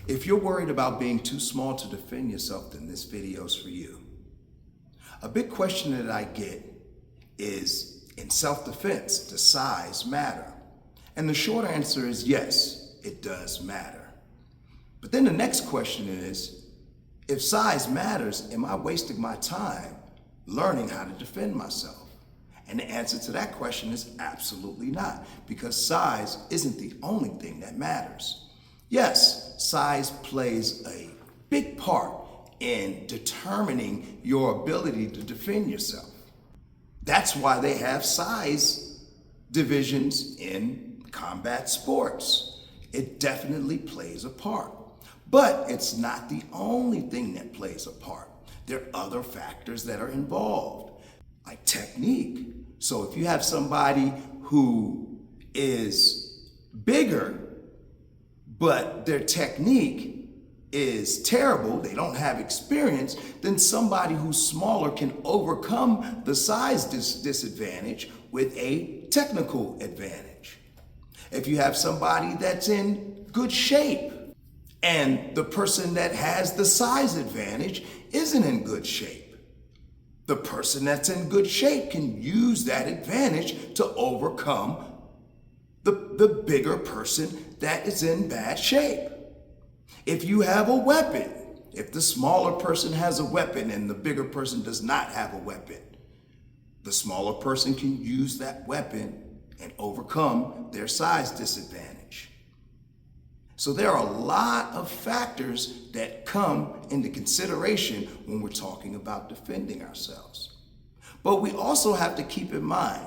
If you're worried about being too small to defend yourself, then this video's for you. A big question that I get is, in self-defense, does size matter? And the short answer is yes, it does matter. But then the next question is, if size matters, am I wasting my time learning how to defend myself? And the answer to that question is absolutely not, because size isn't the only thing that matters. Yes, size plays a big part in determining your ability to defend yourself. That's why they have size divisions in combat sports. It definitely plays a part. But it's not the only thing that plays a part. There are other factors that are involved, like technique. So if you have somebody who is bigger, but their technique is terrible, they don't have experience, then somebody who's smaller can overcome the size disadvantage with a technical advantage. If you have somebody that's in good shape and the person that has the size advantage isn't in good shape, the person that's in good shape can use that advantage to overcome the bigger person that is in bad shape. If you have a weapon, if the smaller person has a weapon and the bigger person does not have a weapon, the smaller person can use that weapon and overcome their size disadvantage. So there are a lot of factors that come into consideration when we're talking about defending ourselves. But we also have to keep in mind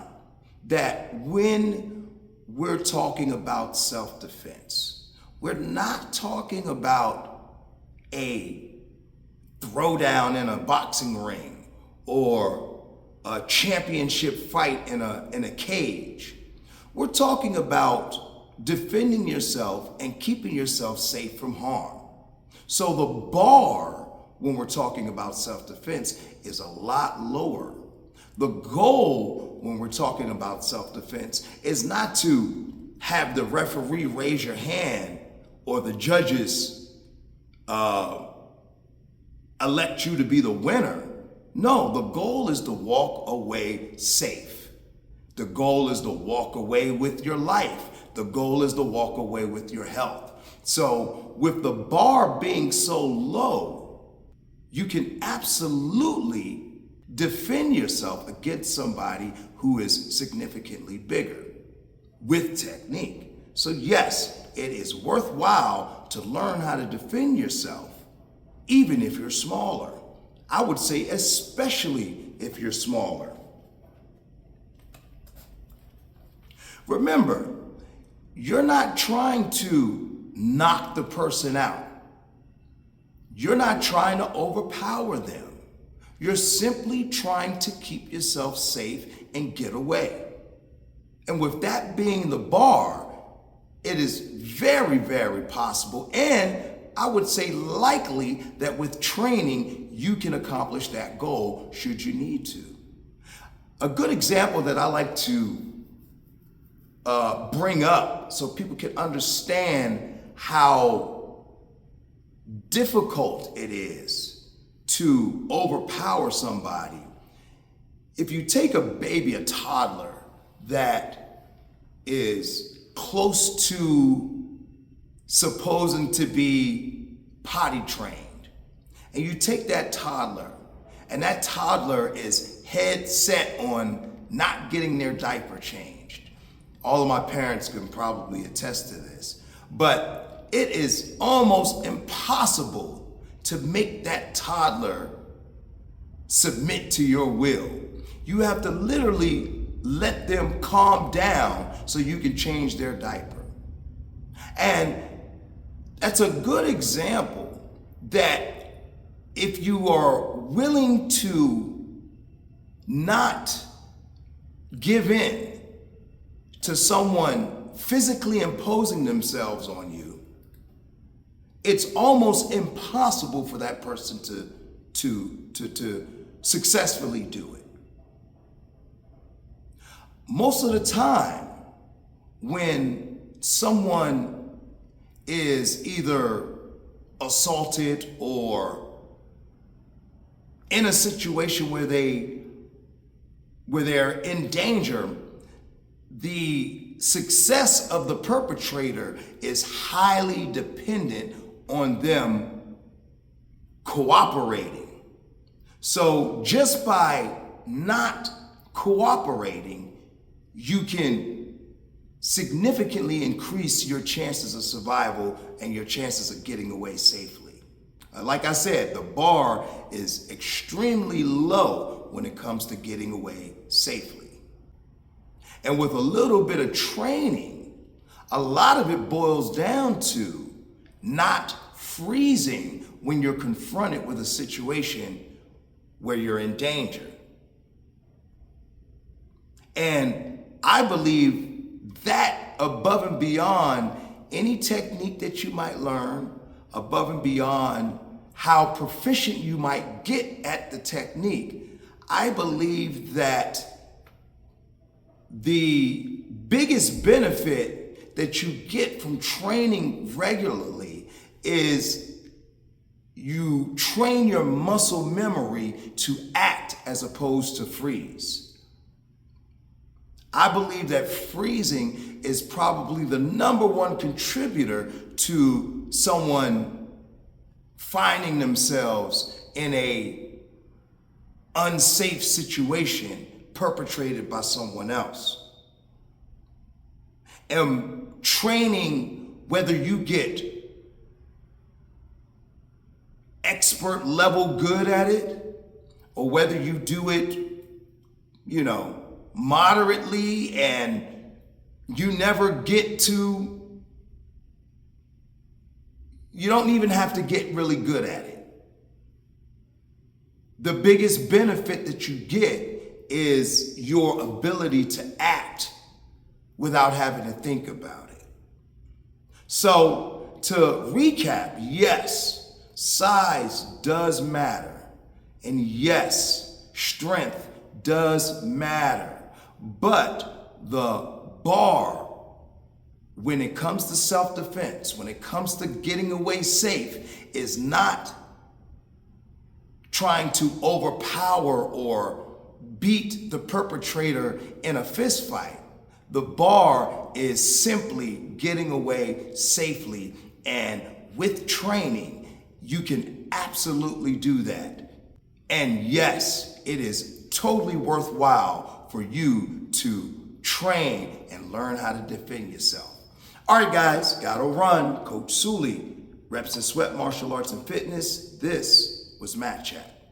that when we're talking about self-defense, we're not talking about a throwdown in a boxing ring or a championship fight in a cage. We're talking about defending yourself and keeping yourself safe from harm. So the bar when we're talking about self-defense is a lot lower. The goal when we're talking about self-defense is not to have the referee raise your hand or the judges elect you to be the winner. No, the goal is to walk away safe. The goal is to walk away with your life. The goal is to walk away with your health. So with the bar being so low, you can absolutely defend yourself against somebody who is significantly bigger with technique. So yes, it is worthwhile to learn how to defend yourself, even if you're smaller. I would say especially if you're smaller. Remember, you're not trying to knock the person out. You're not trying to overpower them. You're simply trying to keep yourself safe and get away. And with that being the bar, it is very, very possible, and I would say likely, that with training, you can accomplish that goal should you need to. A good example that I like to bring up so people can understand how difficult it is to overpower somebody. If you take a baby, a toddler that is close to supposing to be potty trained, and you take that toddler, and that toddler is head set on not getting their diaper changed. All of my parents can probably attest to this, but it is almost impossible to make that toddler submit to your will. You have to literally let them calm down so you can change their diaper. And that's a good example that if you are willing to not give in to someone physically imposing themselves on you, it's almost impossible for that person to successfully do it. Most of the time, when someone is either assaulted or in a situation where they're in danger, the success of the perpetrator is highly dependent on them cooperating. So just by not cooperating, you can significantly increase your chances of survival and your chances of getting away safely. Like I said, the bar is extremely low when it comes to getting away safely. And with a little bit of training, a lot of it boils down to not freezing when you're confronted with a situation where you're in danger. And I believe that above and beyond any technique that you might learn, above and beyond how proficient you might get at the technique, I believe that the biggest benefit that you get from training regularly is you train your muscle memory to act as opposed to freeze. I believe that freezing is probably the number one contributor to someone finding themselves in a unsafe situation perpetrated by someone else. And training, whether you get expert level good at it, or whether you do it, moderately and you never get to, you don't even have to get really good at it. The biggest benefit that you get is your ability to act without having to think about it. So to recap, yes, size does matter. And yes, strength does matter. But the bar, when it comes to self-defense, when it comes to getting away safe, is not trying to overpower or beat the perpetrator in a fist fight. The bar is simply getting away safely, and with training, you can absolutely do that. And yes, it is totally worthwhile for you to train and learn how to defend yourself. All right, guys, gotta run. Coach Sully, Reps and Sweat Martial Arts and Fitness. This was Mat Chat.